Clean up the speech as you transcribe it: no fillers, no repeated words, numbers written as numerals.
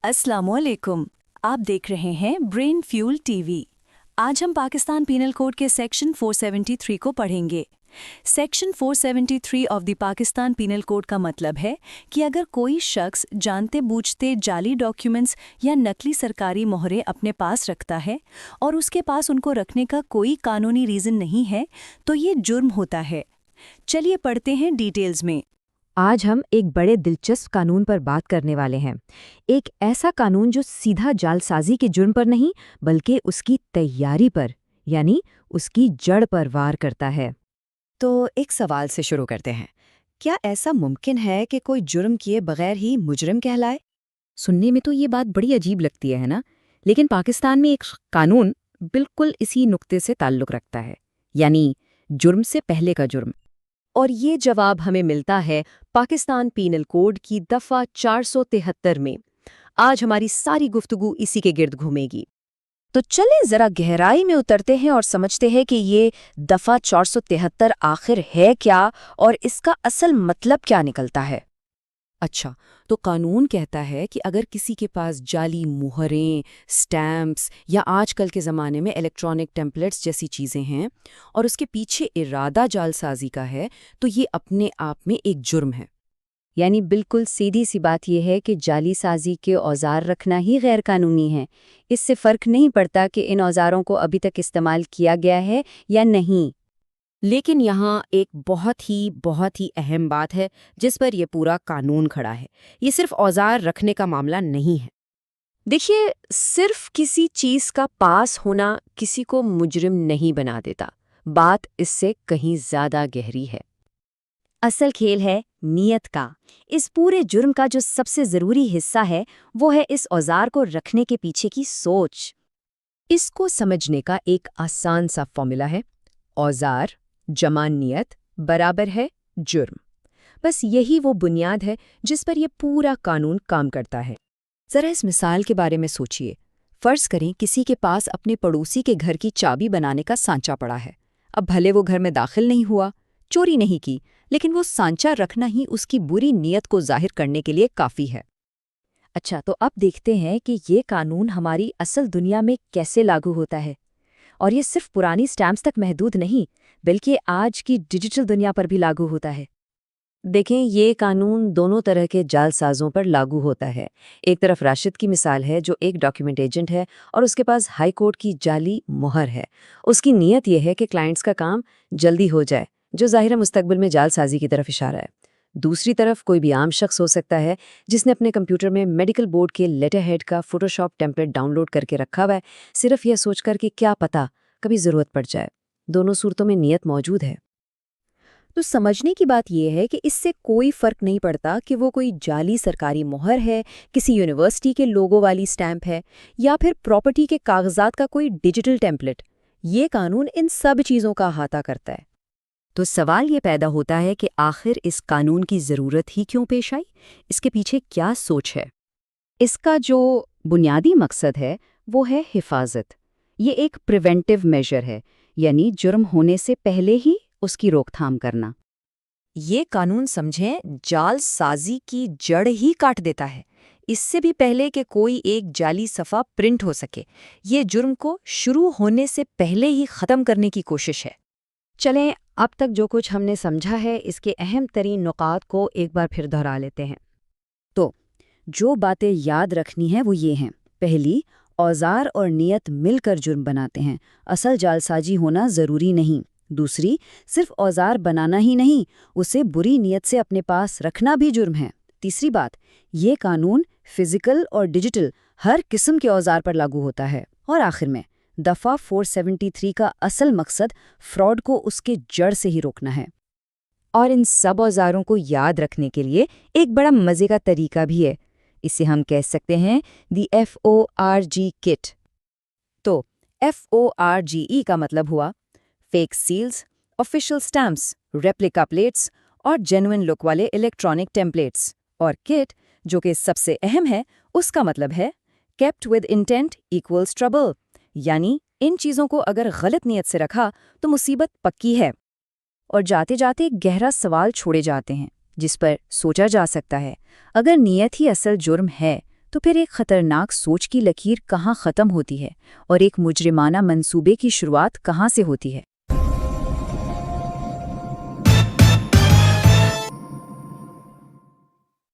अस्सलाम वालेकुम। आप देख रहे हैं ब्रेन फ्यूल टीवी। आज हम पाकिस्तान पीनल कोड के सेक्शन 473 को पढ़ेंगे। Section 473 of the Pakistan penal code का मतलब है कि अगर कोई शख्स जानते बूझते जाली डॉक्यूमेंट्स या नकली सरकारी मोहरें अपने पास रखता है और उसके पास उनको रखने का कोई कानूनी रीज़न नहीं है तो ये जुर्म होता है। चलिए पढ़ते हैं डिटेल्स में। आज हम एक बड़े दिलचस्प कानून पर बात करने वाले हैं। एक ऐसा कानून जो सीधा जालसाजी के जुर्म पर नहीं बल्कि उसकी तैयारी पर यानी उसकी जड़ पर वार करता है। तो एक सवाल से शुरू करते हैं। क्या ऐसा मुमकिन है कि कोई जुर्म किए बगैर ही मुजरिम कहलाए? सुनने में तो ये बात बड़ी अजीब लगती है ना, लेकिन पाकिस्तान में एक कानून बिल्कुल इसी नुक्ते से ताल्लुक़ रखता है, यानी जुर्म से पहले का जुर्म। और ये जवाब हमें मिलता है पाकिस्तान पीनल कोड की दफ़ा 473 में। आज हमारी सारी गुफ्तगू इसी के गिर्द घूमेगी। तो चलें ज़रा गहराई में उतरते हैं और समझते हैं कि ये दफ़ा 473 आखिर है क्या और इसका असल मतलब क्या निकलता है। अच्छा, तो कानून कहता है कि अगर किसी के पास जाली मुहरें, स्टैम्प्स या आजकल के ज़माने में इलेक्ट्रॉनिक टेम्पलेट्स जैसी चीज़ें हैं और उसके पीछे इरादा जालसाजी का है, तो ये अपने आप में एक जुर्म है। यानी बिल्कुल सीधी सी बात यह है कि जाली साजी के औजार रखना ही गैर कानूनी है। इससे फ़र्क नहीं पड़ता कि इन औजारों को अभी तक इस्तेमाल किया गया है या नहीं। लेकिन यहाँ एक बहुत ही अहम बात है जिस पर यह पूरा कानून खड़ा है। ये सिर्फ औजार रखने का मामला नहीं है। देखिए, सिर्फ किसी चीज़ का पास होना किसी को मुजरिम नहीं बना देता। बात इससे कहीं ज़्यादा गहरी है। असल खेल है नीयत का। इस पूरे जुर्म का जो सबसे ज़रूरी हिस्सा है वो है इस औजार को रखने के पीछे की सोच। इसको समझने का एक आसान सा फॉर्मूला है, औजार जमा नियत बराबर है जुर्म। बस यही वो बुनियाद है जिस पर यह पूरा कानून काम करता है। ज़रा इस मिसाल के बारे में सोचिए। फ़र्ज़ करें किसी के पास अपने पड़ोसी के घर की चाबी बनाने का सांचा पड़ा है। अब भले वो घर में दाखिल नहीं हुआ, चोरी नहीं की, लेकिन वो सांचा रखना ही उसकी बुरी नीयत को जाहिर करने के लिए काफ़ी है। अच्छा, तो अब देखते हैं कि ये कानून हमारी असल दुनिया में कैसे लागू होता है। और ये सिर्फ पुरानी स्टैम्प्स तक महदूद नहीं बल्कि आज की डिजिटल दुनिया पर भी लागू होता है। देखें, ये कानून दोनों तरह के जालसाजों पर लागू होता है। एक तरफ राशिद की मिसाल है जो एक डॉक्यूमेंट एजेंट है और उसके पास हाई कोर्ट की जाली मुहर है। उसकी नीयत यह है कि क्लाइंट्स का काम जल्दी हो जाए, जो ज़ाहिर मुस्तकबिल में जालसाजी की तरफ इशारा है। दूसरी तरफ कोई भी आम शख्स हो सकता है जिसने अपने कंप्यूटर में मेडिकल बोर्ड के लेटर हेड का फोटोशॉप टेम्पलेट डाउनलोड करके रखा हुआ है, सिर्फ यह सोचकर कि क्या पता कभी ज़रूरत पड़ जाए। दोनों सूरतों में नीयत मौजूद है। तो समझने की बात यह है कि इससे कोई फ़र्क नहीं पड़ता कि वो कोई जाली सरकारी मोहर है, किसी यूनिवर्सिटी के लोगो वाली स्टैम्प है या फिर प्रॉपर्टी के कागजात का कोई डिजिटल टेम्पलेट। ये कानून इन सब चीज़ों का अहाता करता है। तो सवाल ये पैदा होता है कि आखिर इस कानून की ज़रूरत ही क्यों पेश आई? इसके पीछे क्या सोच है? इसका जो बुनियादी मकसद है वो है हिफाजत। ये एक प्रिवेंटिव मेजर है, यानी जुर्म होने से पहले ही उसकी रोकथाम करना। ये कानून समझें जालसाजी की जड़ ही काट देता है, इससे भी पहले कि कोई एक जाली सफ़ा प्रिंट हो सके। ये जुर्म को शुरू होने से पहले ही ख़त्म करने की कोशिश है। चलें, अब तक जो कुछ हमने समझा है इसके अहम तरीन नुकात को एक बार फिर दोहरा लेते हैं। तो जो बातें याद रखनी है वो ये हैं। पहली, औजार और नियत मिलकर जुर्म बनाते हैं, असल जालसाजी होना ज़रूरी नहीं। दूसरी, सिर्फ औजार बनाना ही नहीं, उसे बुरी नीयत से अपने पास रखना भी जुर्म है। तीसरी बात, ये कानून फिजिकल और डिजिटल हर किस्म के औजार पर लागू होता है। और आखिर में दफ़ा 473 का असल मकसद फ्रॉड को उसके जड़ से ही रोकना है। और इन सब औजारों को याद रखने के लिए एक बड़ा मज़े का तरीका भी है। इसे हम कह सकते हैं दी FORG किट। तो FORGE का मतलब हुआ fake seals, official stamps, replica plates और जेन्युइन लुक वाले इलेक्ट्रॉनिक टेम्पलेट्स। और किट, जो कि सबसे अहम है, उसका मतलब है kept with intent equals trouble, यानी इन चीज़ों को अगर गलत नीयत से रखा तो मुसीबत पक्की है। और जाते जाते एक गहरा सवाल छोड़े जाते हैं जिस पर सोचा जा सकता है। अगर नीयत ही असल जुर्म है तो फिर एक खतरनाक सोच की लकीर कहाँ ख़त्म होती है और एक मुजरिमाना मंसूबे की शुरुआत कहाँ से होती है?